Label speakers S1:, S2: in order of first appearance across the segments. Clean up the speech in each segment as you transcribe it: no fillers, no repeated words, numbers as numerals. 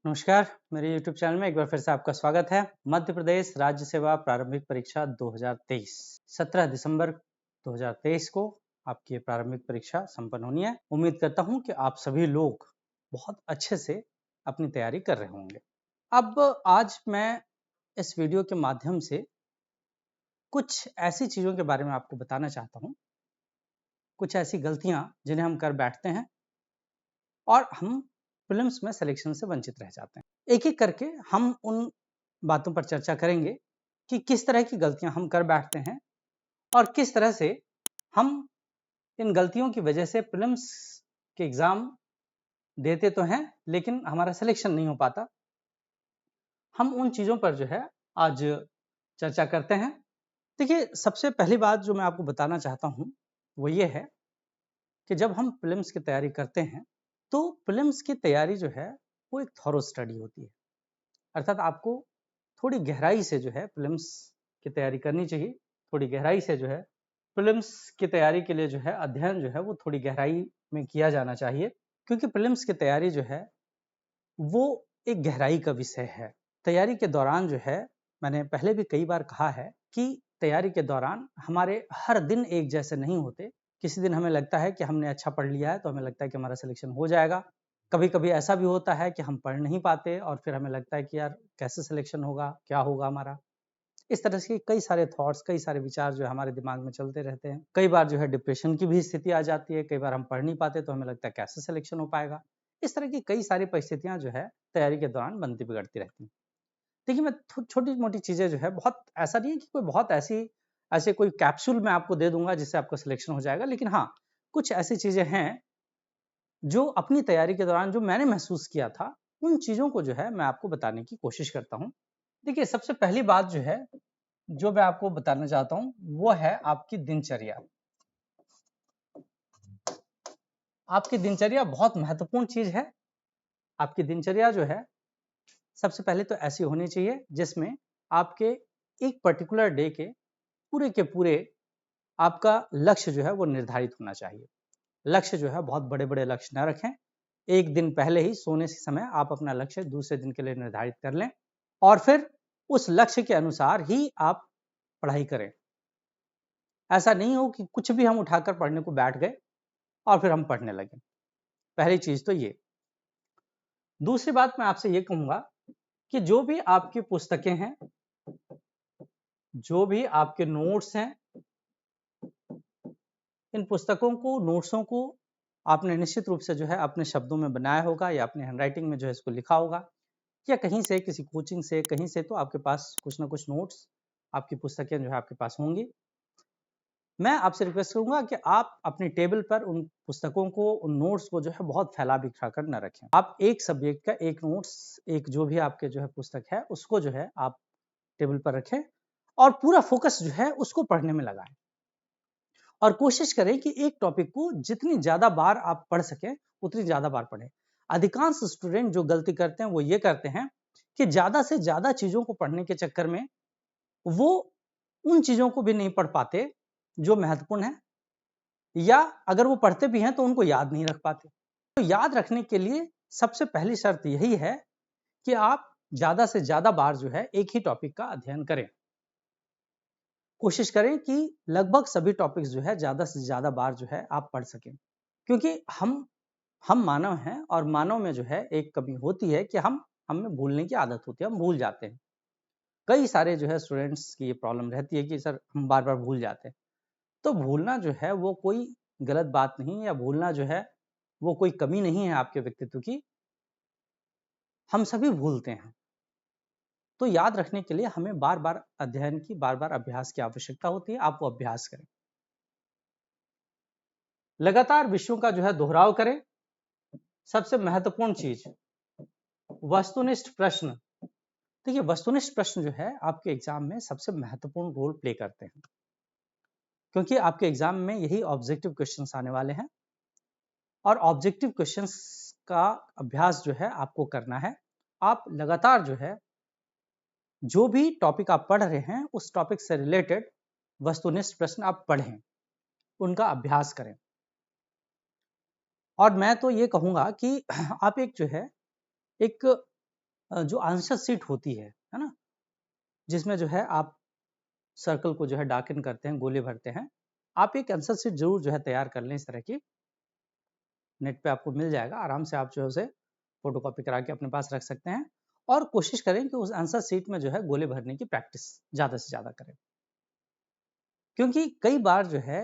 S1: नमस्कार, मेरे YouTube channel में एक बार फिर से आपका स्वागत है। मध्य प्रदेश राज्य सेवा प्रारंभिक परीक्षा 2023 17 दिसंबर 2023 को आपकी प्रारंभिक परीक्षा संपन्न होनी है। उम्मीद करता हूं कि आप सभी लोग बहुत अच्छे से अपनी तैयारी कर रहे होंगे। अब आज मैं इस वीडियो के माध्यम से कुछ ऐसी चीज़ों के बारे में आपको बताना चाहता हूं, कुछ ऐसी गलतियां जिन्हें हम कर बैठते हैं और हम प्रीलिम्स में सिलेक्शन से वंचित रह जाते हैं। एक-एक करके हम उन बातों पर चर्चा करेंगे कि किस तरह की गलतियां हम कर बैठते हैं और किस तरह से हम इन गलतियों की वजह से प्रीलिम्स के एग्जाम देते तो हैं लेकिन हमारा सिलेक्शन नहीं हो पाता। हम उन चीज़ों पर जो है आज चर्चा करते हैं। देखिए, सबसे पहली बात जो मैं आपको बताना चाहता हूँ वो ये है कि जब हम प्रीलिम्स की तैयारी करते हैं तो प्रीलिम्स की तैयारी जो है वो एक थॉरो स्टडी होती है। अर्थात आपको थोड़ी गहराई से जो है प्रीलिम्स की तैयारी करनी चाहिए। थोड़ी गहराई से जो है प्रीलिम्स की तैयारी के लिए जो है अध्ययन जो है वो थोड़ी गहराई में किया जाना चाहिए, क्योंकि प्रीलिम्स की तैयारी जो है वो एक गहराई का विषय है। तैयारी के दौरान जो है, मैंने पहले भी कई बार कहा है कि तैयारी के दौरान हमारे हर दिन एक जैसे नहीं होते। किसी दिन हमें लगता है कि हमने अच्छा पढ़ लिया है तो हमें लगता है कि हमारा सिलेक्शन हो जाएगा। कभी-कभी ऐसा भी होता है कि हम पढ़ नहीं पाते और फिर हमें लगता है कि यार कैसे सिलेक्शन होगा, क्या होगा हमारा। इस तरह से कई सारे थॉट्स, कई सारे विचार जो है हमारे दिमाग में चलते रहते हैं। कई बार जो है डिप्रेशन की भी स्थिति आ जाती है, कई बार हम पढ़ नहीं पाते तो हमें लगता है कैसे सिलेक्शन हो पाएगा। इस तरह की कई सारी परिस्थितियां जो है तैयारी के दौरान बनती बिगड़ती रहती हैं। देखिए, मैं छोटी-मोटी चीजें जो है, बहुत ऐसा नहीं है कि कोई बहुत ऐसे कोई कैप्सूल मैं आपको दे दूंगा जिससे आपका सिलेक्शन हो जाएगा, लेकिन हाँ, कुछ ऐसी चीजें हैं जो अपनी तैयारी के दौरान जो मैंने महसूस किया था, उन चीजों को जो है मैं आपको बताने की कोशिश करता हूँ। देखिए, सबसे पहली बात जो है, जो मैं आपको बताना चाहता हूँ, वो है आपकी दिनचर्या। आपकी दिनचर्या बहुत महत्वपूर्ण चीज है। आपकी दिनचर्या जो है, सबसे पहले तो ऐसी होनी चाहिए जिसमें आपके एक पर्टिकुलर डे के पूरे आपका लक्ष्य जो है वो निर्धारित होना चाहिए। लक्ष्य जो है बहुत बड़े-बड़े लक्ष्य ना रखें। एक दिन पहले ही सोने से समय आप अपना लक्ष्य दूसरे दिन के लिए निर्धारित कर लें और फिर उस लक्ष्य के अनुसार ही आप पढ़ाई करें। ऐसा नहीं हो कि कुछ भी हम उठाकर पढ़ने को बैठ गए और फिर हम पढ़ने लगे। पहली चीज तो ये। दूसरी बात मैं आपसे ये कहूंगा कि जो भी आपकी पुस्तकें हैं, जो भी आपके नोट्स हैं, इन पुस्तकों को, नोट्सों को आपने निश्चित रूप से जो है अपने शब्दों में बनाया होगा या अपने हैंडराइटिंग में जो है इसको लिखा होगा या कहीं से, किसी कोचिंग से, कहीं से तो आपके पास कुछ ना कुछ नोट्स, आपकी पुस्तकें जो है आपके पास होंगी। मैं आपसे रिक्वेस्ट करूंगा कि आप अपनी टेबल पर उन पुस्तकों को, उन नोट्स को जो है बहुत फैला बिखरा कर न रखें। आप एक सब्जेक्ट का एक नोट्स, एक जो भी आपके जो है पुस्तक है, उसको जो है आप टेबल पर रखें और पूरा फोकस जो है उसको पढ़ने में लगाएं और कोशिश करें कि एक टॉपिक को जितनी ज्यादा बार आप पढ़ सकें उतनी ज्यादा बार पढ़ें। अधिकांश स्टूडेंट जो गलती करते हैं वो ये करते हैं कि ज्यादा से ज्यादा चीजों को पढ़ने के चक्कर में वो उन चीजों को भी नहीं पढ़ पाते जो महत्वपूर्ण है, या अगर वो पढ़ते भी हैं तो उनको याद नहीं रख पाते। तो याद रखने के लिए सबसे पहली शर्त यही है कि आप ज्यादा से ज्यादा बार जो है एक ही टॉपिक का अध्ययन करें। कोशिश करें कि लगभग सभी टॉपिक्स जो है ज्यादा से ज्यादा बार जो है आप पढ़ सकें, क्योंकि हम मानव हैं और मानव में जो है एक कमी होती है कि हमें भूलने की आदत होती है, हम भूल जाते हैं। कई सारे जो है स्टूडेंट्स की ये प्रॉब्लम रहती है कि सर हम बार बार भूल जाते हैं। तो भूलना जो है वो कोई गलत बात नहीं है, या भूलना जो है वो कोई कमी नहीं है आपके व्यक्तित्व की। हम सभी भूलते हैं। तो याद रखने के लिए हमें बार बार अध्ययन की, बार बार अभ्यास की आवश्यकता होती है। आप वो अभ्यास करें, लगातार विषयों का जो है दोहराव करें। सबसे महत्वपूर्ण चीज, वस्तुनिष्ठ प्रश्न। देखिए, वस्तुनिष्ठ प्रश्न जो है आपके एग्जाम में सबसे महत्वपूर्ण रोल प्ले करते हैं, क्योंकि आपके एग्जाम में यही ऑब्जेक्टिव क्वेश्चंस आने वाले हैं और ऑब्जेक्टिव क्वेश्चंस का अभ्यास जो है आपको करना है। आप लगातार जो है जो भी टॉपिक आप पढ़ रहे हैं उस टॉपिक से रिलेटेड वस्तुनिष्ठ प्रश्न आप पढ़ें, उनका अभ्यास करें। और मैं तो ये कहूंगा कि आप एक जो है एक जो आंसर शीट होती है ना, जिसमें जो है आप सर्कल को जो है डार्कन करते हैं, गोले भरते हैं, आप एक आंसर शीट जरूर जो है तैयार कर लें इस तरह की। नेट पे आपको मिल जाएगा, आराम से आप जो है उसे फोटोकॉपी करा के अपने पास रख सकते हैं और कोशिश करें कि उस आंसर शीट में जो है गोले भरने की प्रैक्टिस ज़्यादा से ज़्यादा करें। क्योंकि कई बार जो है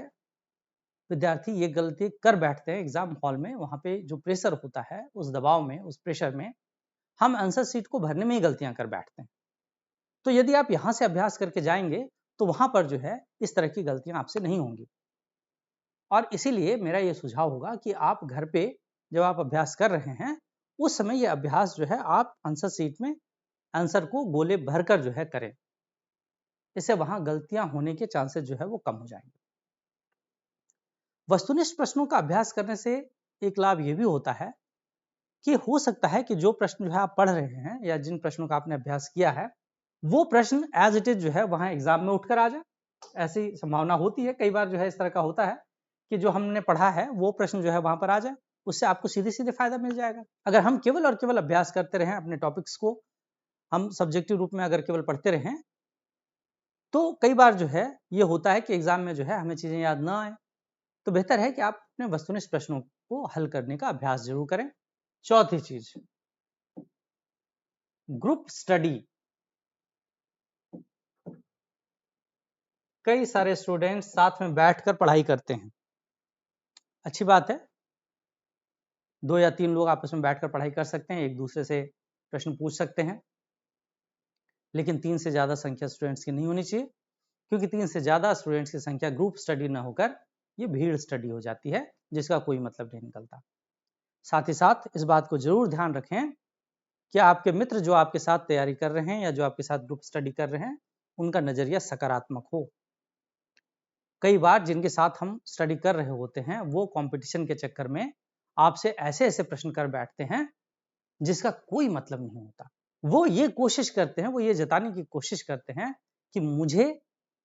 S1: विद्यार्थी ये गलती कर बैठते हैं एग्जाम हॉल में, वहाँ पे जो प्रेशर होता है, उस दबाव में, उस प्रेशर में हम आंसर शीट को भरने में ही गलतियां कर बैठते हैं। तो यदि आप यहाँ से अभ्यास करके जाएंगे तो वहां पर जो है इस तरह की गलतियां आपसे नहीं होंगी। और इसीलिए मेरा ये सुझाव होगा कि आप घर पे जब आप अभ्यास कर रहे हैं, उस समय ये अभ्यास जो है आप आंसर शीट में आंसर को गोले भरकर जो है करें। इससे वहां गलतियां होने के चांसेस जो है वो कम हो जाएंगे। वस्तुनिष्ठ प्रश्नों का अभ्यास करने से एक लाभ ये भी होता है कि हो सकता है कि जो प्रश्न जो है आप पढ़ रहे हैं या जिन प्रश्नों का आपने अभ्यास किया है, वो प्रश्न एज इट इज जो है वहां एग्जाम में उठकर आ जाए। ऐसी संभावना होती है, कई बार जो है इस तरह का होता है कि जो हमने पढ़ा है वो प्रश्न जो है वहां पर आ जाए, उससे आपको सीधे सीधे फायदा मिल जाएगा। अगर हम केवल और केवल अभ्यास करते रहें, अपने टॉपिक्स को हम सब्जेक्टिव रूप में अगर केवल पढ़ते रहें, तो कई बार जो है ये होता है कि एग्जाम में जो है हमें चीजें याद ना आए। तो बेहतर है कि आप अपने वस्तुनिष्ठ प्रश्नों को हल करने का अभ्यास जरूर करें। चौथी चीज, ग्रुप स्टडी। कई सारे स्टूडेंट्स साथ में बैठकर पढ़ाई करते हैं, अच्छी बात है, 2 या 3 लोग आपस में बैठकर पढ़ाई कर सकते हैं, एक दूसरे से प्रश्न पूछ सकते हैं, लेकिन 3 से ज्यादा संख्या स्टूडेंट्स की नहीं होनी चाहिए, क्योंकि 3 से ज्यादा स्टूडेंट्स की संख्या ग्रुप स्टडी न होकर ये भीड़ स्टडी हो जाती है, जिसका कोई मतलब नहीं निकलता। साथ ही साथ इस बात को जरूर ध्यान रखें कि आपके मित्र जो आपके साथ तैयारी कर रहे हैं या जो आपके साथ ग्रुप स्टडी कर रहे हैं, उनका नजरिया सकारात्मक हो। कई बार जिनके साथ हम स्टडी कर रहे होते हैं वो कंपटीशन के चक्कर में आपसे ऐसे ऐसे प्रश्न कर बैठते हैं जिसका कोई मतलब नहीं होता। वो ये कोशिश करते हैं, वो ये जताने की कोशिश करते हैं कि मुझे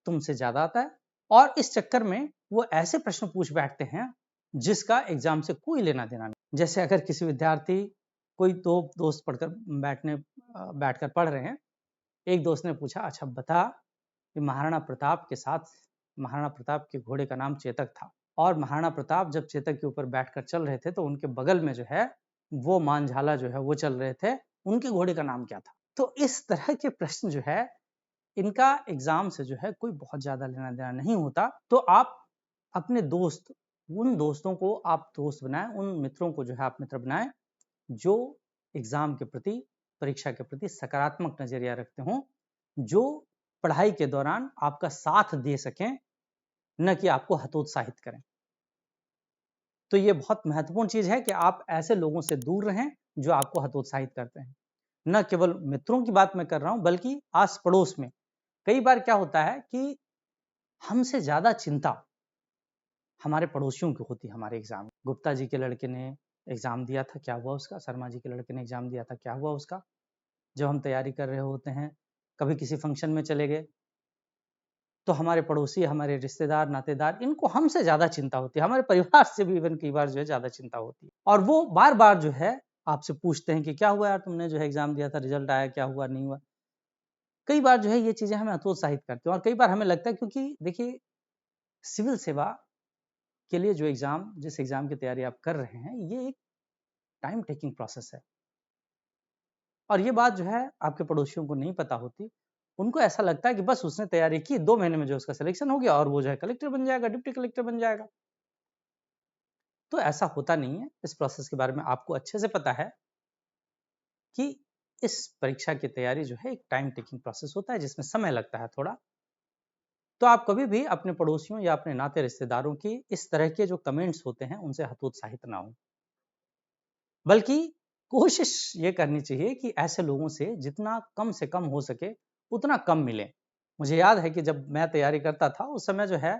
S1: तुमसे ज्यादा आता है, और इस चक्कर में वो ऐसे प्रश्न पूछ बैठते हैं जिसका एग्जाम से कोई लेना देना नहीं। जैसे अगर किसी विद्यार्थी, कोई दो दोस्त पढ़कर बैठकर पढ़ रहे हैं, एक दोस्त ने पूछा, अच्छा बता कि महाराणा प्रताप के घोड़े का नाम चेतक था, और महाराणा प्रताप जब चेतक के ऊपर बैठकर चल रहे थे तो उनके बगल में जो है वो मानझाला जो है वो चल रहे थे, उनके घोड़े का नाम क्या था। तो इस तरह के प्रश्न जो है इनका एग्जाम से जो है कोई बहुत ज्यादा लेना देना नहीं होता। तो आप अपने दोस्त, उन दोस्तों को आप दोस्त बनाएं, उन मित्रों को जो है आप मित्र बनाएं जो एग्जाम के प्रति, परीक्षा के प्रति सकारात्मक नजरिया रखते हों, जो पढ़ाई के दौरान आपका साथ दे सकें, न कि आपको हतोत्साहित करें। तो ये बहुत महत्वपूर्ण चीज है कि आप ऐसे लोगों से दूर रहें जो आपको हतोत्साहित करते हैं। न केवल मित्रों की बात मैं कर रहा हूं, बल्कि आस पड़ोस में कई बार क्या होता है कि हमसे ज्यादा चिंता हमारे पड़ोसियों की होती है। हमारे एग्जाम, गुप्ता जी के लड़के ने एग्जाम दिया था, क्या हुआ उसका? शर्मा जी के लड़के ने एग्जाम दिया था, क्या हुआ उसका? जब हम तैयारी कर रहे होते हैं, कभी किसी फंक्शन में चले गए, तो हमारे पड़ोसी, हमारे रिश्तेदार, नातेदार, इनको हमसे ज्यादा चिंता होती है, हमारे परिवार से भी इवन कई बार जो है ज्यादा चिंता होती है, और वो बार बार जो है आपसे पूछते हैं कि क्या हुआ यार, तुमने जो है एग्जाम दिया था, रिजल्ट आया, क्या हुआ, नहीं हुआ। कई बार जो है ये चीजें हमें हतोत्साहित करती हैं, और कई बार हमें लगता है, क्योंकि देखिए सिविल सेवा के लिए जो एग्जाम, जिस एग्जाम की तैयारी आप कर रहे हैं, ये एक टाइम टेकिंग प्रोसेस है, और ये बात जो है आपके पड़ोसियों को नहीं पता होती। उनको ऐसा लगता है कि बस उसने तैयारी की, 2 महीने में जो उसका सिलेक्शन हो गया और वो जो है कलेक्टर बन जाएगा, डिप्टी कलेक्टर बन जाएगा। तो ऐसा होता नहीं है। इस प्रोसेस के बारे में आपको अच्छे से पता है कि इस परीक्षा की तैयारी जो है एक टाइम टेकिंग प्रोसेस होता है, जिसमें समय लगता है थोड़ा। तो आप कभी भी अपने पड़ोसियों या अपने नाते रिश्तेदारों की इस तरह के जो कमेंट्स होते हैं उनसे हतोत्साहित ना हो, बल्कि कोशिश ये करनी चाहिए कि ऐसे लोगों से जितना कम से कम हो सके उतना कम मिले। मुझे याद है कि जब मैं तैयारी करता था उस समय जो है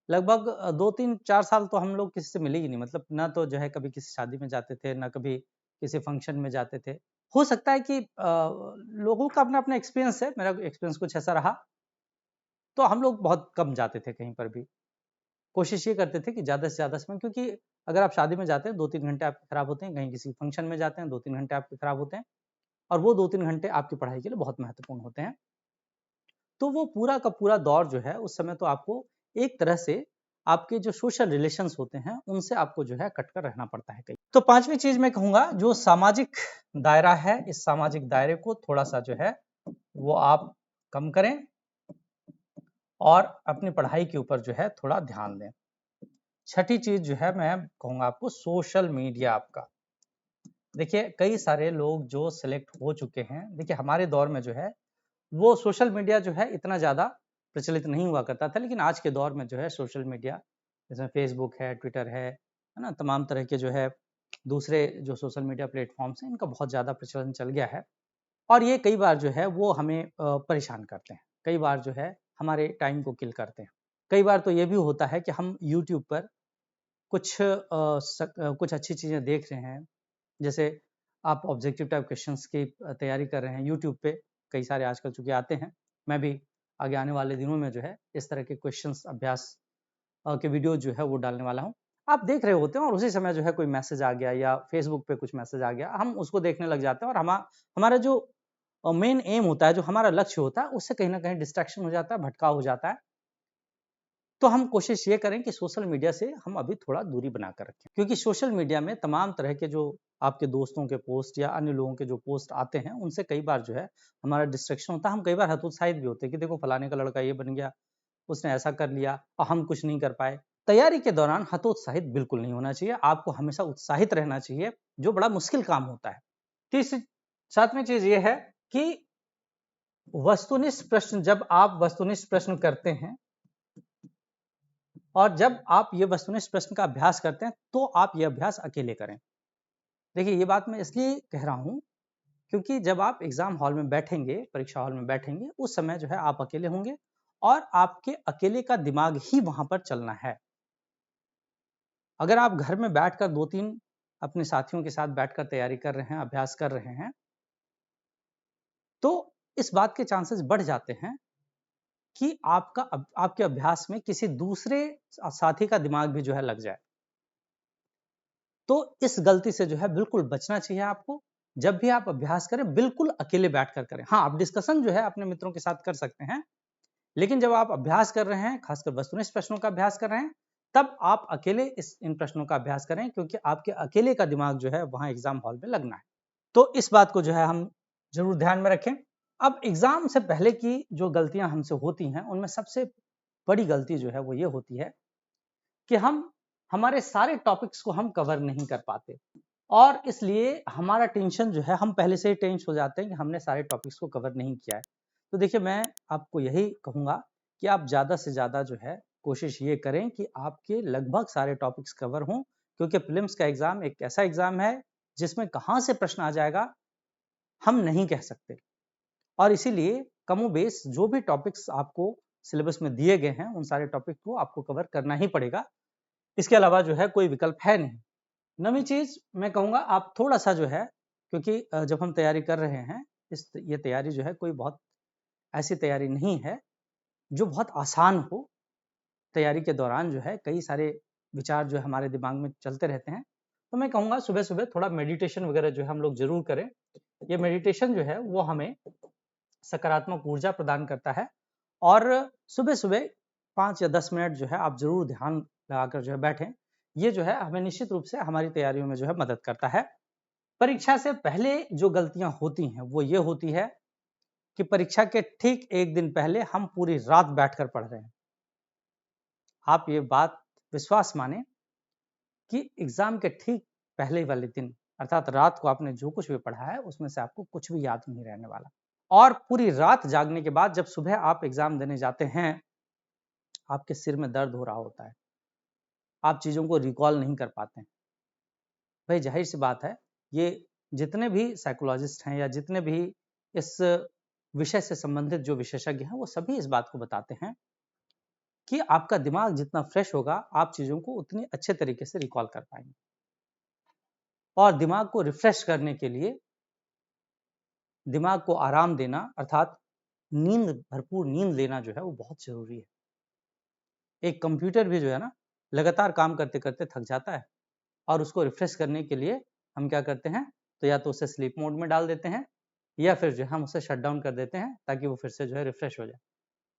S1: लगभग 2-3-4 साल तो हम लोग किसी से मिले ही नहीं, मतलब ना तो जो है कभी किसी शादी में जाते थे, ना कभी किसी फंक्शन में जाते थे। हो सकता है कि लोगों का अपना अपना एक्सपीरियंस है, मेरा एक्सपीरियंस कुछ ऐसा रहा, तो हम लोग बहुत कम जाते थे कहीं पर भी। कोशिश ये करते थे कि ज़्यादा से ज़्यादा समय, क्योंकि अगर आप शादी में जाते हैं 2-3 घंटे आपके खराब होते हैं, कहीं किसी फंक्शन में जाते हैं 2-3 घंटे आपके खराब होते हैं, और वो 2-3 घंटे आपकी पढ़ाई के लिए बहुत महत्वपूर्ण होते हैं। तो वो पूरा का पूरा दौर जो है उस समय तो आपको एक तरह से आपके जो सोशल रिलेशंस होते हैं उनसे आपको जो है कट कर रहना पड़ता है कहीं। तो पांचवी चीज मैं कहूंगा जो सामाजिक दायरा है, इस सामाजिक दायरे को थोड़ा सा जो है वो आप कम करें और अपनी पढ़ाई के ऊपर जो है थोड़ा ध्यान दें। छठी चीज जो है मैं कहूंगा आपको सोशल मीडिया आपका। देखिए कई सारे लोग जो सिलेक्ट हो चुके हैं, देखिए हमारे दौर में जो है वो सोशल मीडिया जो है इतना ज़्यादा प्रचलित नहीं हुआ करता था, लेकिन आज के दौर में जो है सोशल मीडिया जैसे फेसबुक है, ट्विटर है ना, तमाम तरह के जो है दूसरे जो सोशल मीडिया प्लेटफॉर्म्स हैं इनका बहुत ज़्यादा प्रचलन चल गया है और ये कई बार जो है वो हमें परेशान करते हैं, कई बार जो है हमारे टाइम को किल करते हैं। कई बार तो ये भी होता है कि हम यूट्यूब पर कुछ अच्छी चीज़ें देख रहे हैं, जैसे आप ऑब्जेक्टिव टाइप क्वेश्चंस की तैयारी कर रहे हैं यूट्यूब पे, कई सारे आजकल चूंकि आते हैं। मैं भी आगे आने वाले दिनों में जो है इस तरह के क्वेश्चंस अभ्यास के वीडियो जो है वो डालने वाला हूँ। आप देख रहे होते हैं और उसी समय जो है कोई मैसेज आ गया या फेसबुक पे कुछ मैसेज आ गया, हम उसको देखने लग जाते हैं और हमारा जो मेन एम होता है, जो हमारा लक्ष्य होता है, उससे कहीं ना कहीं डिस्ट्रैक्शन हो जाता है, भटकाव हो जाता है। तो हम कोशिश ये करें कि सोशल मीडिया से हम अभी थोड़ा दूरी बना कर रखें, क्योंकि सोशल मीडिया में तमाम तरह के जो आपके दोस्तों के पोस्ट या अन्य लोगों के जो पोस्ट आते हैं उनसे कई बार जो है हमारा डिस्ट्रैक्शन होता है। हम कई बार हतोत्साहित भी होते हैं कि देखो फलाने का लड़का ये बन गया, उसने ऐसा कर लिया और हम कुछ नहीं कर पाए। तैयारी के दौरान हतोत्साहित बिल्कुल नहीं होना चाहिए, आपको हमेशा उत्साहित रहना चाहिए, जो बड़ा मुश्किल काम होता है। तीसरी सातवीं चीज ये है कि वस्तुनिष्ठ प्रश्न, जब आप वस्तुनिष्ठ प्रश्न करते हैं और जब आप ये वस्तुनिष्ठ प्रश्न का अभ्यास करते हैं तो आप ये अभ्यास अकेले करें। देखिए ये बात मैं इसलिए कह रहा हूं क्योंकि जब आप एग्जाम हॉल में बैठेंगे, परीक्षा हॉल में बैठेंगे, उस समय जो है आप अकेले होंगे और आपके अकेले का दिमाग ही वहां पर चलना है। अगर आप घर में बैठकर 2-3 अपने साथियों के साथ बैठकर तैयारी कर रहे हैं, अभ्यास कर रहे हैं, तो इस बात के चांसेस बढ़ जाते हैं कि आपके अभ्यास में किसी दूसरे साथी का दिमाग भी जो है लग जाए। तो इस गलती से जो है बिल्कुल बचना चाहिए आपको। जब भी आप अभ्यास करें बिल्कुल अकेले बैठकर करें। हाँ, आप डिस्कशन जो है अपने मित्रों के साथ कर सकते हैं, लेकिन जब आप अभ्यास कर रहे हैं, खासकर वस्तुनिष्ठ प्रश्नों का अभ्यास कर रहे हैं, तब आप अकेले इन प्रश्नों का अभ्यास करें, क्योंकि आपके अकेले का दिमाग जो है वहां एग्जाम हॉल में लगना है। तो इस बात को जो है हम जरूर ध्यान में रखें। अब एग्जाम से पहले की जो गलतियां हमसे होती हैं उनमें सबसे बड़ी गलती जो है वो ये होती है कि हम हमारे सारे टॉपिक्स को हम कवर नहीं कर पाते और इसलिए हमारा टेंशन जो है, हम पहले से ही टेंस हो जाते हैं कि हमने सारे टॉपिक्स को कवर नहीं किया है। तो देखिए मैं आपको यही कहूंगा कि आप ज़्यादा से ज़्यादा जो है कोशिश ये करें कि आपके लगभग सारे टॉपिक्स कवर हों, क्योंकि प्रीलिम्स का एग्जाम एक ऐसा एग्जाम है जिसमें कहाँ से प्रश्न आ जाएगा हम नहीं कह सकते और इसीलिए कमोबेश जो भी टॉपिक्स आपको सिलेबस में दिए गए हैं उन सारे टॉपिक को आपको कवर करना ही पड़ेगा। इसके अलावा जो है कोई विकल्प है नहीं। नवीं चीज मैं कहूंगा आप थोड़ा सा जो है, क्योंकि जब हम तैयारी कर रहे हैं, ये तैयारी जो है कोई बहुत ऐसी तैयारी नहीं है जो बहुत आसान हो। तैयारी के दौरान जो है कई सारे विचार जो है हमारे दिमाग में चलते रहते हैं। तो मैं कहूँगा सुबह सुबह थोड़ा मेडिटेशन वगैरह जो है हम लोग जरूर करें। ये मेडिटेशन जो है वो हमें सकारात्मक ऊर्जा प्रदान करता है और सुबह सुबह 5 या 10 मिनट जो है आप जरूर ध्यान लगाकर जो है बैठें। ये जो है हमें निश्चित रूप से हमारी तैयारियों में जो है मदद करता है। परीक्षा से पहले जो गलतियां होती हैं वो ये होती है कि परीक्षा के ठीक एक दिन पहले हम पूरी रात बैठकर पढ़ रहे हैं। आप ये बात विश्वास माने कि एग्जाम के ठीक पहले वाले दिन अर्थात रात को आपने जो कुछ भी पढ़ा है उसमें से आपको कुछ भी याद नहीं रहने वाला और पूरी रात जागने के बाद जब सुबह आप एग्जाम देने जाते हैं आपके सिर में दर्द हो रहा होता है, आप चीजों को रिकॉल नहीं कर पाते हैं। भाई जाहिर सी बात है, ये जितने भी साइकोलॉजिस्ट हैं या जितने भी इस विषय से संबंधित जो विशेषज्ञ हैं वो सभी इस बात को बताते हैं कि आपका दिमाग जितना फ्रेश होगा आप चीजों को उतनी अच्छे तरीके से रिकॉल कर पाएंगे और दिमाग को रिफ्रेश करने के लिए दिमाग को आराम देना अर्थात भरपूर नींद लेना जो है वो बहुत जरूरी है। एक कंप्यूटर भी जो है ना लगातार काम करते करते थक जाता है और उसको रिफ्रेश करने के लिए हम क्या करते हैं, तो या तो उसे स्लीप मोड में डाल देते हैं या फिर जो है हम उसे शट डाउन कर देते हैं ताकि वो फिर से जो है रिफ्रेश हो जाए।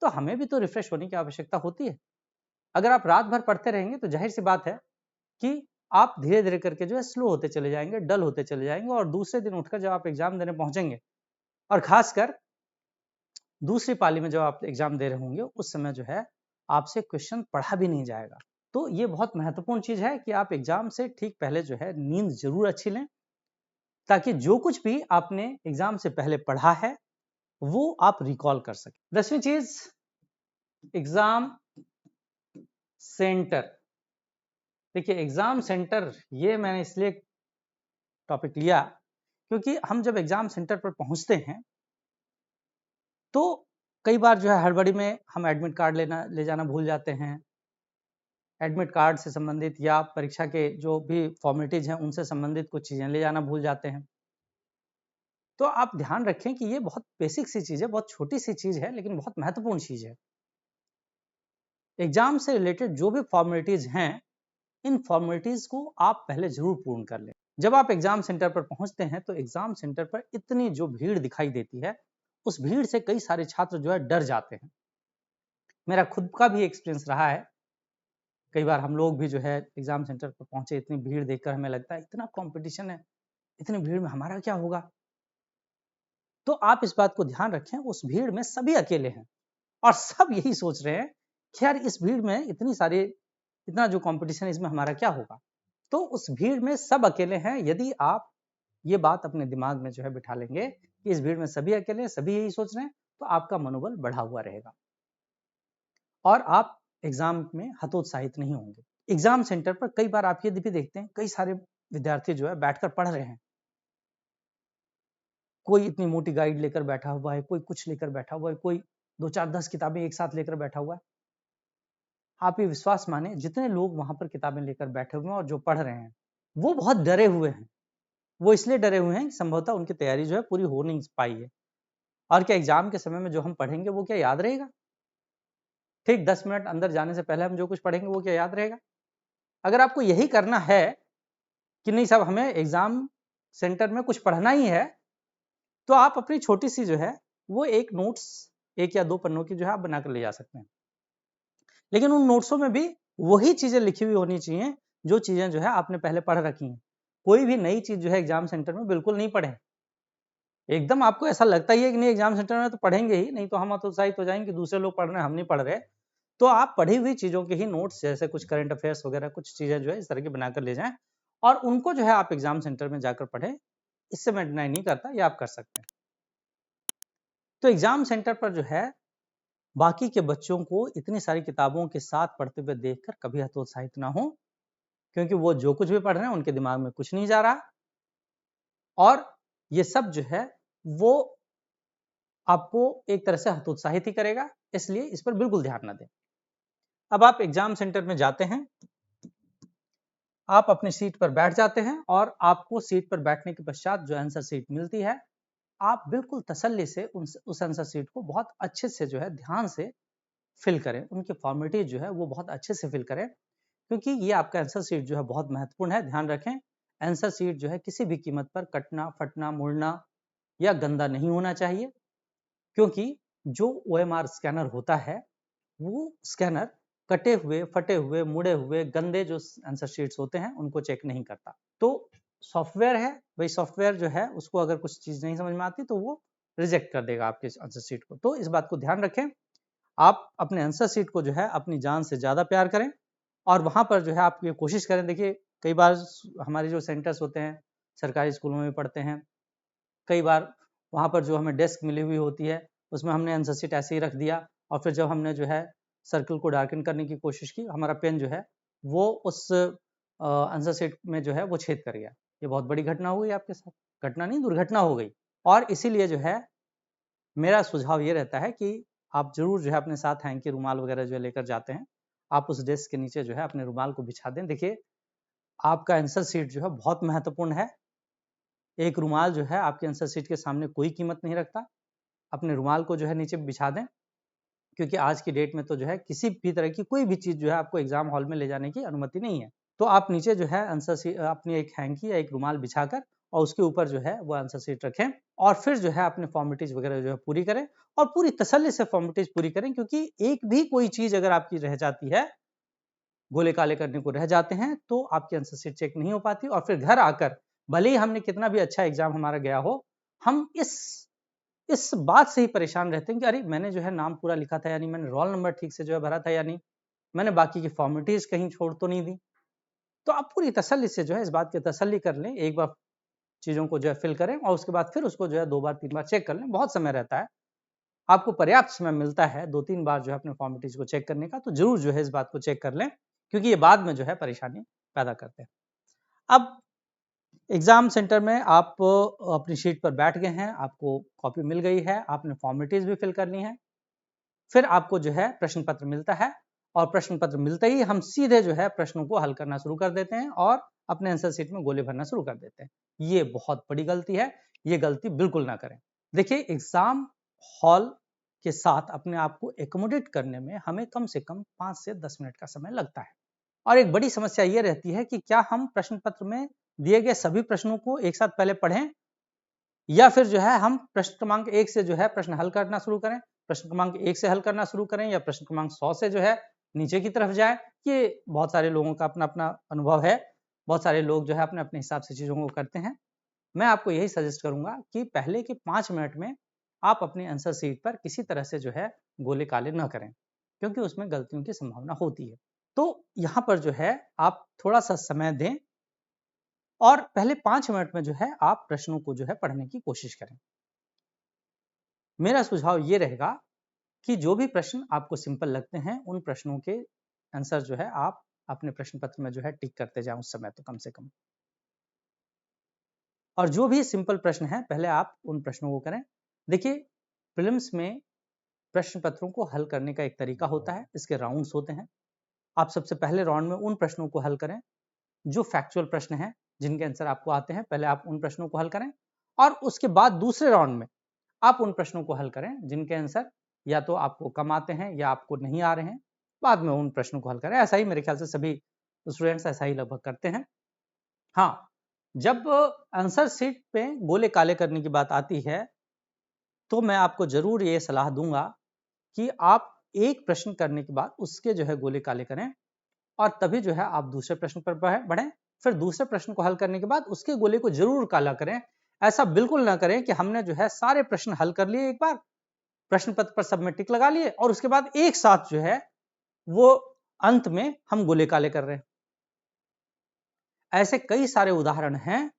S1: तो हमें भी तो रिफ्रेश होने की आवश्यकता होती है। अगर आप रात भर पढ़ते रहेंगे तो जाहिर सी बात है कि आप धीरे-धीरे करके जो है स्लो होते चले जाएँगे, डल होते चले जाएँगे और दूसरे दिन उठकर जब आप एग्ज़ाम देने पहुँचेंगे और ख़ासकर दूसरी पाली में जब आप एग्ज़ाम दे रहे होंगे, उस समय जो है आपसे क्वेश्चन पढ़ा भी नहीं जाएगा। तो ये बहुत महत्वपूर्ण चीज़ है कि आप एग्ज़ाम से ठीक पहले जो है नींद ज़रूर अच्छी लें, ताकि जो कुछ भी आपने एग्ज़ाम से पहले पढ़ा है, वो आप रिकॉल कर सकें। 10वीं चीज़ एग्ज़ाम सेंटर। देखिए एग्ज़ाम सेंटर ये मैंने इसलिए टॉपिक लिया क्योंकि हम जब एग्ज़ाम सेंटर पर पहुँचते हैं, तो कई बार जो है हड़बड़ी में हम एडमिट कार्ड ले जाना भूल जाते हैं। एडमिट कार्ड से संबंधित या परीक्षा के जो भी फॉर्मेलिटीज़ हैं, उनसे संबंधित कुछ चीज़ें ले जाना भूल जाते हैं। तो आप ध्यान रखें कि ये बहुत बेसिक सी चीज़ है, बहुत छोटी सी चीज़ है, लेकिन बहुत महत्वपूर्ण चीज़ है। एग्ज़ाम से रिलेटेड जो भी फॉर्मेलिटीज़ हैं, इन फॉर्मेलिटीज़ को आप पहले ज़रूर पूर्ण कर लें। जब आप एग्ज़ाम सेंटर पर पहुँचते हैं, तो एग्ज़ाम सेंटर पर इतनी जो भीड़ दिखाई देती है, उस भीड़ से कई सारे छात्र जो है डर जाते हैं। मेरा खुद का भी एक्सपीरियंस रहा है। कई बार हम लोग भी जो है एग्ज़ाम सेंटर पर पहुँचे, इतनी भीड़ देखकर हमें लगता है इतना कॉम्पिटिशन है, इतनी भीड़ में हमारा क्या होगा? तो आप इस बात को ध्यान रखें, उस भीड़ में सभी अकेले हैं और सब यही सोच रहे हैं कि यार इस भीड़ में इतना जो कॉम्पिटिशन है इसमें हमारा क्या होगा? तो उस भीड़ में सब अकेले हैं। यदि आप ये बात अपने दिमाग में जो है बिठा लेंगे कि इस भीड़ में सभी अकेले हैं, सभी यही सोच रहे हैं, तो आपका मनोबल बढ़ा हुआ रहेगा और आप एग्ज़ाम में हतोत्साहित नहीं होंगे। एग्ज़ाम सेंटर पर कई बार आप ये भी देखते हैं, कई सारे विद्यार्थी जो है बैठकर पढ़ रहे हैं। कोई इतनी मोटी गाइड लेकर बैठा हुआ है, कोई कुछ लेकर बैठा हुआ है, कोई 2, 4, 10 किताबें एक साथ लेकर बैठा हुआ है। आप ये विश्वास माने जितने लोग वहाँ पर किताबें लेकर बैठे हुए हैं और जो पढ़ रहे हैं, वो बहुत डरे हुए हैं। वो इसलिए डरे हुए हैं कि संभवतः उनकी तैयारी जो है पूरी हो नहीं पाई है। और क्या एग्ज़ाम के समय में जो हम पढ़ेंगे वो क्या याद रहेगा? ठीक 10 मिनट अंदर जाने से पहले हम जो कुछ पढ़ेंगे वो क्या याद रहेगा? अगर आपको यही करना है कि नहीं साहब हमें एग्ज़ाम सेंटर में कुछ पढ़ना ही है, तो आप अपनी छोटी-सी जो है वो एक नोट्स 1 या 2 पन्नों की जो है आप बनाकर ले जा सकते हैं। लेकिन उन नोट्सों में भी वही चीज़ें लिखी हुई होनी चाहिए, जो चीज़ें जो है आपने पहले पढ़ रखी हैं। कोई भी नई चीज़ जो है एग्ज़ाम सेंटर में बिल्कुल नहीं पढ़ें। एकदम आपको ऐसा लगता ही है कि नहीं एग्ज़ाम सेंटर में तो पढ़ेंगे ही, नहीं तो हम हतोत्साहित हो जाएँगे कि दूसरे लोग पढ़ रहे हैं, हम नहीं पढ़ रहे। तो आप पढ़ी हुई चीज़ों के ही नोट्स जैसे कुछ करंट अफेयर्स वगैरह कुछ चीज़ें जो है इस तरह की बनाकर ले जाएँ और उनको जो है आप एग्ज़ाम सेंटर में जाकर पढ़ें। इससे मैं डिनाई नहीं करता, ये आप कर सकते हैं। तो एग्ज़ाम सेंटर पर जो है बाकी के बच्चों को इतनी सारी किताबों के साथ पढ़ते हुए देखकर कभी हतोत्साहित ना हो, क्योंकि वो जो कुछ भी पढ़ रहे हैं उनके दिमाग में कुछ नहीं जा रहा और ये सब जो है वो आपको एक तरह से हतोत्साहित ही करेगा, इसलिए इस पर बिल्कुल ध्यान ना दें। अब आप एग्ज़ाम सेंटर में जाते हैं, आप अपनी सीट पर बैठ जाते हैं और आपको सीट पर बैठने के पश्चात जो आंसर शीट मिलती है, आप बिल्कुल तसल्ली से उस आंसर शीट को बहुत अच्छे से जो है ध्यान से फिल करें। उनकी फॉर्मेलिटी जो है वो बहुत अच्छे से फिल करें, क्योंकि ये आपका आंसर शीट जो है बहुत महत्वपूर्ण है। ध्यान रखें, आंसर शीट जो है किसी भी कीमत पर कटना, फटना, मुड़ना या गंदा नहीं होना चाहिए, क्योंकि जो ओएमआर स्कैनर होता है, वो स्कैनर कटे हुए, फटे हुए, मुड़े हुए, गंदे जो आंसर शीट्स होते हैं, उनको चेक नहीं करता। तो सॉफ्टवेयर है, वही सॉफ्टवेयर जो है उसको अगर कुछ चीज़ नहीं समझ में आती तो वो रिजेक्ट कर देगा आपके आंसर शीट को। तो इस बात को ध्यान रखें, आप अपने आंसर शीट को जो है अपनी जान से ज़्यादा प्यार करें और वहाँ पर जो है आप ये कोशिश करें। देखिए कई बार हमारे जो सेंटर्स होते हैं, सरकारी स्कूलों में पढ़ते हैं, कई बार वहाँ पर जो हमें डेस्क मिली हुई होती है, उसमें हमने आंसर शीट ऐसे ही रख दिया और फिर जब हमने जो है सर्कल को डार्कन करने की कोशिश की, हमारा पेन जो है वो उस आंसर शीट में जो है वो छेद कर गया। ये बहुत बड़ी घटना हो गई आपके साथ, घटना नहीं दुर्घटना हो गई। और इसीलिए जो है मेरा सुझाव ये रहता है कि आप ज़रूर जो है अपने साथ हैंकी रुमाल वगैरह जो है लेकर जाते हैं, आप उस डेस्क के नीचे जो है अपने रुमाल को बिछा दें। देखिए आपका आंसर शीट जो है बहुत महत्वपूर्ण है। एक रुमाल जो है आपके आंसर शीट के सामने कोई कीमत नहीं रखता। अपने रुमाल को जो है नीचे बिछा दें, क्योंकि आज की डेट में तो जो है किसी भी तरह की कोई भी चीज़ जो है आपको एग्जाम हॉल में ले जाने की अनुमति नहीं है। तो आप नीचे जो है आंसर शीट अपनी एक हैंकी या एक रुमाल बिछाकर और उसके ऊपर जो है वो आंसर शीट रखें और फिर जो है अपने फॉर्मेलिटीज वगैरह जो है पूरी करें और पूरी तसल्ली से फॉर्मेलिटीज पूरी करें, क्योंकि एक भी कोई चीज अगर आपकी रह जाती है, गोले काले करने को रह जाते हैं, तो आपकी आंसर शीट चेक नहीं हो पाती और फिर घर आकर भले ही हमने कितना भी अच्छा एग्जाम हमारा गया हो, हम इस बात से ही परेशान रहते हैं कि अरे मैंने जो है नाम पूरा लिखा था या नहीं, मैंने रोल नंबर ठीक से जो है भरा था या नहीं, मैंने बाकी की फॉर्मेलिटीज कहीं छोड़ तो नहीं दी। तो आप पूरी तसल्ली से जो है इस बात की तसल्ली कर लें, एक बार चीजों को जो है फिल करें और उसके बाद फिर उसको जो है 2 बार 3 बार चेक कर लें। बहुत समय रहता है, आपको पर्याप्त समय मिलता है 2-3 बार जो है अपने फॉर्मेलिटीज को चेक करने का, तो जरूर जो है इस बात को चेक कर लें, क्योंकि ये बाद में जो है परेशानी पैदा करते हैं। अब एग्जाम सेंटर में आप अपनी शीट पर बैठ गए हैं, आपको कॉपी मिल गई है, आपने फॉर्मेलिटीज भी फिल करनी है, फिर आपको जो है प्रश्न पत्र मिलता है और प्रश्न पत्र मिलते ही हम सीधे जो है प्रश्नों को हल करना शुरू कर देते हैं और अपने आंसर शीट में गोले भरना शुरू कर देते हैं। ये बहुत बड़ी गलती है, ये गलती बिल्कुल ना करें। देखिए, एग्जाम हॉल के साथ अपने आप को एकोमोडेट करने में हमें कम से कम 5 से 10 मिनट का समय लगता है और एक बड़ी समस्या ये रहती है कि क्या हम प्रश्न पत्र में दिए गए सभी प्रश्नों को एक साथ पहले पढ़ें या फिर जो है हम प्रश्न क्रमांक 1 से जो है प्रश्न हल करना शुरू करें, प्रश्न क्रमांक 1 से हल करना शुरू करें या प्रश्न क्रमांक 100 से जो है नीचे की तरफ जाए। ये बहुत सारे लोगों का अपना अपना अनुभव है, बहुत सारे लोग जो है अपने अपने हिसाब से चीजों को करते हैं। मैं आपको यही सजेस्ट करूंगा कि पहले के 5 मिनट में आप अपनी आंसर शीट पर किसी तरह से जो है गोले काले न करें, क्योंकि उसमें गलतियों की संभावना होती है। तो यहाँ पर जो है आप थोड़ा सा समय दें और पहले 5 मिनट में जो है आप प्रश्नों को जो है पढ़ने की कोशिश करें। मेरा सुझाव ये रहेगा कि जो भी प्रश्न आपको सिंपल लगते हैं उन प्रश्नों के आंसर जो है आप अपने प्रश्न पत्र में जो है टिक करते जाएं उस समय तो कम से कम, और जो भी सिंपल प्रश्न है पहले आप उन प्रश्नों को करें। देखिए, प्रीलिम्स में प्रश्न पत्रों को हल करने का एक तरीका होता है, इसके राउंड्स होते हैं। आप सबसे पहले राउंड में उन प्रश्नों को हल करें जो फैक्चुअल प्रश्न हैं, जिनके आंसर आपको आते हैं, पहले आप उन प्रश्नों को हल करें और उसके बाद दूसरे राउंड में आप उन प्रश्नों को हल करें जिनके आंसर या तो आपको कम आते हैं या आपको नहीं आ रहे हैं, बाद में उन प्रश्नों को हल करें। ऐसा ही मेरे ख्याल से सभी स्टूडेंट्स ऐसा ही लगभग करते हैं। हाँ, जब आंसर शीट पे गोले काले करने की बात आती है तो मैं आपको जरूर ये सलाह दूंगा कि आप एक प्रश्न करने के बाद उसके जो है गोले काले करें और तभी जो है आप दूसरे प्रश्न पर बढ़ें। फिर दूसरे प्रश्न को हल करने के बाद उसके गोले को जरूर काला करें। ऐसा बिल्कुल ना करें कि हमने जो है सारे प्रश्न हल कर लिए, एक बार प्रश्न पत्र पर सब में टिक लगा लिए और उसके बाद एक साथ जो है वो अंत में हम गोले काले कर रहे हैं। ऐसे कई सारे उदाहरण हैं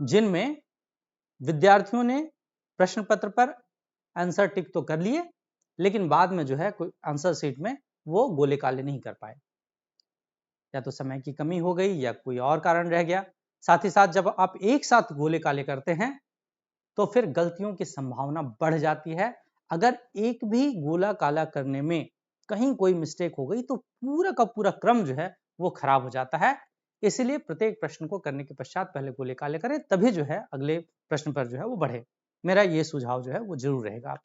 S1: जिनमें विद्यार्थियों ने प्रश्न पत्र पर आंसर टिक तो कर लिए, लेकिन बाद में जो है कोई आंसर शीट में वो गोले काले नहीं कर पाए, या तो समय की कमी हो गई या कोई और कारण रह गया। साथ ही साथ जब आप एक साथ गोले काले करते हैं तो फिर गलतियों की संभावना बढ़ जाती है। अगर एक भी गोला काला करने में कहीं कोई मिस्टेक हो गई तो पूरा का पूरा क्रम जो है वो खराब हो जाता है। इसलिए प्रत्येक प्रश्न को करने के पश्चात पहले गोले काले करें, तभी जो है अगले प्रश्न पर जो है वो बढ़े। मेरा ये सुझाव जो है वो जरूर रहेगा।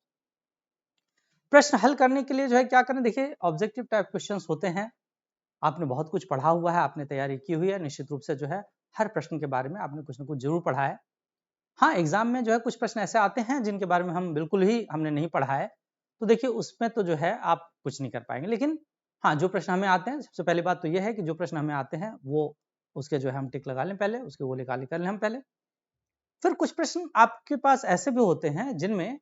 S1: प्रश्न हल करने के लिए जो है क्या करें, देखिए ऑब्जेक्टिव टाइप क्वेश्चंस होते हैं, आपने बहुत कुछ पढ़ा हुआ है, आपने तैयारी की हुई है, निश्चित रूप से जो है हर प्रश्न के बारे में आपने कुछ ना कुछ जरूर पढ़ा है। हाँ, एग्जाम में जो है कुछ प्रश्न ऐसे आते हैं जिनके बारे में हम बिल्कुल ही हमने नहीं पढ़ा है, तो देखिए उसमें तो जो है आप कुछ नहीं कर पाएंगे। लेकिन हाँ, जो प्रश्न हमें आते हैं, सबसे पहली बात तो यह है कि जो प्रश्न हमें आते हैं वो उसके जो है हम टिक लगा लें, पहले उसके गोले काले कर लें हम पहले। फिर कुछ प्रश्न आपके पास ऐसे भी होते हैं जिनमें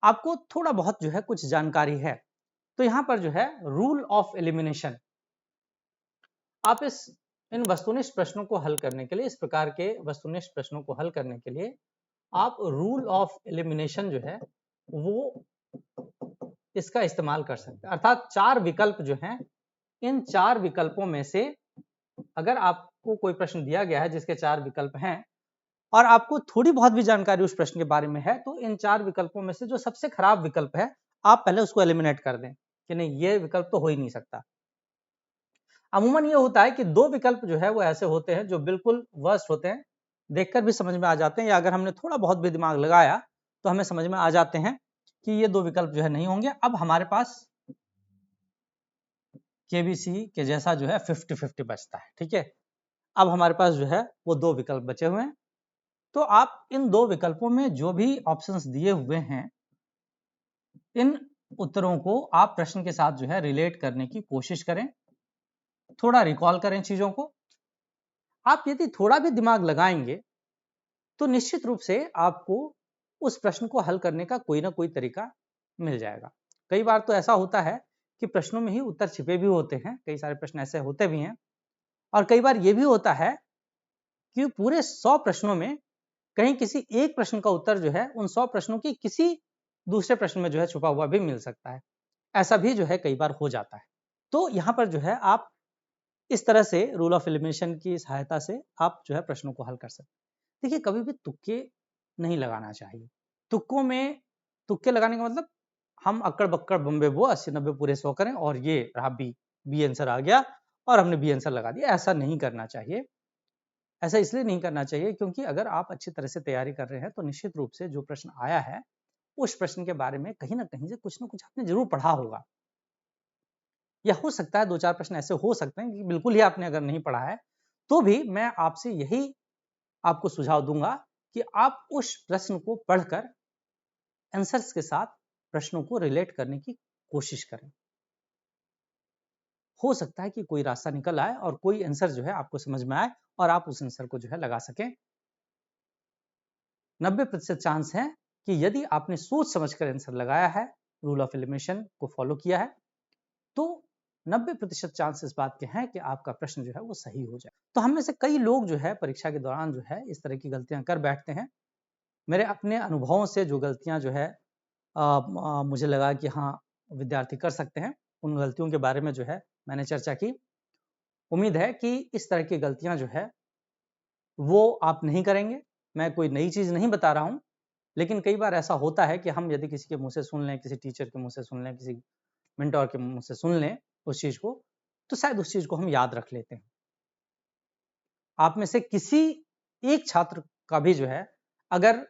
S1: आपको थोड़ा बहुत जो है कुछ जानकारी है, तो यहाँ पर जो है रूल ऑफ एलिमिनेशन, आप इन वस्तुनिष्ठ प्रश्नों को हल करने के लिए, इस प्रकार के वस्तुनिष्ठ प्रश्नों को हल करने के लिए आप रूल ऑफ एलिमिनेशन जो है वो इसका इस्तेमाल कर सकते हैं। अर्थात 4 विकल्प जो हैं, इन 4 विकल्पों में से अगर आपको कोई प्रश्न दिया गया है जिसके 4 विकल्प हैं और आपको थोड़ी बहुत भी जानकारी उस प्रश्न के बारे में है, तो इन 4 विकल्पों में से जो सबसे खराब विकल्प है आप पहले उसको एलिमिनेट कर दें कि नहीं, ये विकल्प तो हो ही नहीं सकता। अमूमन ये होता है कि 2 विकल्प जो है वो ऐसे होते हैं जो बिल्कुल वर्स्ट होते हैं, देखकर भी समझ में आ जाते हैं, या अगर हमने थोड़ा बहुत भी दिमाग लगाया तो हमें समझ में आ जाते हैं कि ये 2 विकल्प जो है नहीं होंगे। अब हमारे पास केबीसी के जैसा जो है 50-50 बचता है, ठीक है। अब हमारे पास जो है वो 2 विकल्प बचे हुए हैं, तो आप इन दो विकल्पों में जो भी ऑप्शंस दिए हुए हैं, इन उत्तरों को आप प्रश्न के साथ जो है रिलेट करने की कोशिश करें, थोड़ा रिकॉल करें चीजों को। आप यदि थोड़ा भी दिमाग लगाएंगे तो निश्चित रूप से आपको उस प्रश्न को हल करने का कोई ना कोई तरीका मिल जाएगा। कई बार तो ऐसा होता है कि प्रश्नों में ही उत्तर छिपे भी होते हैं, कई सारे प्रश्न ऐसे होते भी हैं। और कई बार यह भी होता है कि पूरे 100 प्रश्नों में कहीं किसी एक प्रश्न का उत्तर जो है उन 100 प्रश्नों की किसी दूसरे प्रश्न में जो है छुपा हुआ भी मिल सकता है। ऐसा भी जो है कई बार हो जाता है। तो यहाँ पर जो है आप इस तरह से रूल ऑफ एलिमिनेशन की सहायता से आप जो है प्रश्नों को हल कर सकते हैं। देखिए, कभी भी तुक्के नहीं लगाना चाहिए। तुक्कों में तुक्के लगाने का मतलब हम अक्कड़ बक्कड़ बम्बे बो 80-90 पूरे 100 करें और ये रहा बी आंसर आ गया और हमने बी आंसर लगा दिया। ऐसा नहीं करना चाहिए। ऐसा इसलिए नहीं करना चाहिए क्योंकि अगर आप अच्छी तरह से तैयारी कर रहे हैं तो निश्चित रूप से जो प्रश्न आया है उस प्रश्न के बारे में कहीं ना कहीं से कुछ ना कुछ आपने जरूर पढ़ा होगा। या हो सकता है 2-4 प्रश्न ऐसे हो सकते हैं कि बिल्कुल ही आपने अगर नहीं पढ़ा है तो भी मैं आपसे यही आपको सुझाव दूंगा कि आप उस प्रश्न को पढ़कर आंसर्स के साथ प्रश्नों को रिलेट करने की कोशिश करें। हो सकता है कि कोई रास्ता निकल आए और कोई आंसर जो है आपको समझ में आए और आप उस आंसर को जो है लगा सकें। 90% चांस है कि यदि आपने सोच समझकर आंसर लगाया है, रूल ऑफ एलिमिनेशन को फॉलो किया है, तो 90% चांस इस बात के हैं कि आपका प्रश्न जो है वो सही हो जाए। तो हम में से कई लोग जो है परीक्षा के दौरान जो है इस तरह की गलतियां कर बैठते हैं। मेरे अपने अनुभवों से जो गलतियां जो है मुझे लगा कि हाँ विद्यार्थी कर सकते हैं, उन गलतियों के बारे में जो है मैंने चर्चा की। उम्मीद है कि इस तरह की गलतियां जो है वो आप नहीं करेंगे। मैं कोई नई चीज नहीं बता रहा हूं, लेकिन कई बार ऐसा होता है कि हम यदि किसी के मुंह से सुन लें, किसी टीचर के मुंह से सुन लें, किसी मेंटोर के मुंह से सुन लें उस चीज को, तो शायद उस चीज को हम याद रख लेते हैं। आप में से किसी एक छात्र का भी जो है अगर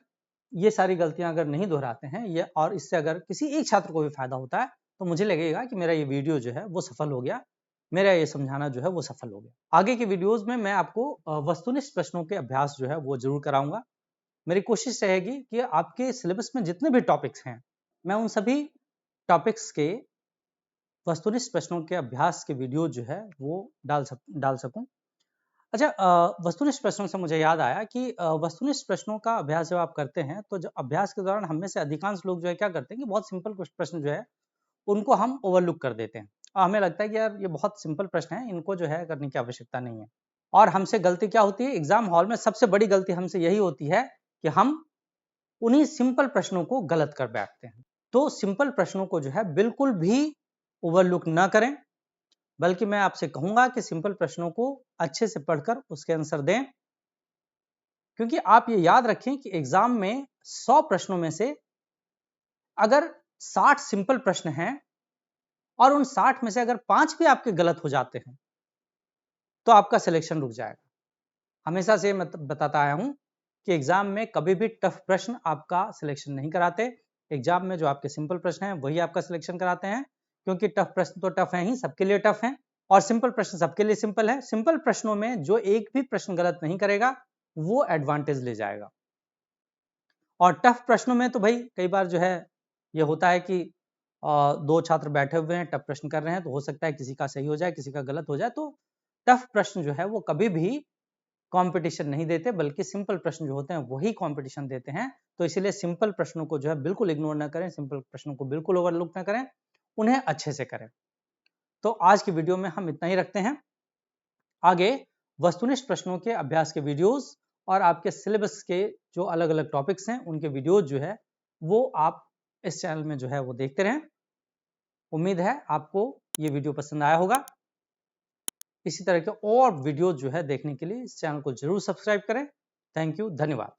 S1: ये सारी गलतियां अगर नहीं दोहराते हैं ये और इससे अगर किसी एक छात्र को भी फायदा होता है तो मुझे लगेगा कि मेरा ये वीडियो जो है वो सफल हो गया, मेरा ये समझाना जो है वो सफल हो गया। आगे के वीडियोस में मैं आपको वस्तुनिष्ठ प्रश्नों के अभ्यास जो है वो जरूर कराऊंगा। मेरी कोशिश रहेगी कि आपके सिलेबस में जितने भी टॉपिक्स हैं मैं उन सभी टॉपिक्स के वस्तुनिष्ठ प्रश्नों के अभ्यास के वीडियो जो है वो डाल सकूं। अच्छा, वस्तुनिष्ठ प्रश्नों से मुझे याद आया कि वस्तुनिष्ठ प्रश्नों का अभ्यास जब आप करते हैं तो जब अभ्यास के दौरान हम में से अधिकांश लोग जो है क्या करते हैं कि बहुत सिंपल कुछ प्रश्न जो है उनको हम ओवरलुक कर देते हैं और हमें लगता है कि यार ये बहुत सिंपल प्रश्न है, इनको जो है करने की आवश्यकता नहीं है। और हमसे गलती क्या होती है एग्जाम हॉल में, सबसे बड़ी गलती हमसे यही होती है कि हम उन्हीं सिंपल प्रश्नों को गलत कर बैठते हैं। तो सिंपल प्रश्नों को जो है बिल्कुल भी ओवरलुक ना करें, बल्कि मैं आपसे कहूंगा कि सिंपल प्रश्नों को अच्छे से पढ़कर उसके आंसर दें। क्योंकि आप ये याद रखें कि एग्जाम में 100 प्रश्नों में से अगर 60 सिंपल प्रश्न हैं और उन 60 में से अगर 5 भी आपके गलत हो जाते हैं तो आपका सिलेक्शन रुक जाएगा। हमेशा से मैं बताता आया हूं कि एग्जाम में कभी भी टफ प्रश्न आपका सिलेक्शन नहीं कराते। एग्जाम में जो आपके सिंपल प्रश्न हैं वही आपका सिलेक्शन कराते हैं, क्योंकि टफ प्रश्न तो टफ है ही, सबके लिए टफ है, और सिंपल प्रश्न सबके लिए सिंपल है। सिंपल प्रश्नों में जो एक भी प्रश्न गलत नहीं करेगा वो एडवांटेज ले जाएगा। और टफ प्रश्नों में तो भाई कई बार जो है ये होता है कि दो छात्र बैठे हुए हैं, टफ प्रश्न कर रहे हैं, तो हो सकता है किसी का सही हो जाए किसी का गलत हो जाए। तो टफ प्रश्न जो है वो कभी भी कंपटीशन नहीं देते, बल्कि सिंपल प्रश्न जो होते हैं वही कंपटीशन देते हैं। तो इसीलिए सिंपल प्रश्नों को जो है बिल्कुल इग्नोर ना करें, सिंपल प्रश्नों को बिल्कुल ओवरलुक ना करें, उन्हें अच्छे से करें। तो आज की वीडियो में हम इतना ही रखते हैं। आगे वस्तुनिष्ठ प्रश्नों के अभ्यास के वीडियोस और आपके सिलेबस के जो अलग अलग टॉपिक्स हैं उनके वीडियोस जो है वो आप इस चैनल में जो है वो देखते रहें। उम्मीद है आपको ये वीडियो पसंद आया होगा। इसी तरह के और वीडियो जो है देखने के लिए इस चैनल को जरूर सब्सक्राइब करें। थैंक यू, धन्यवाद।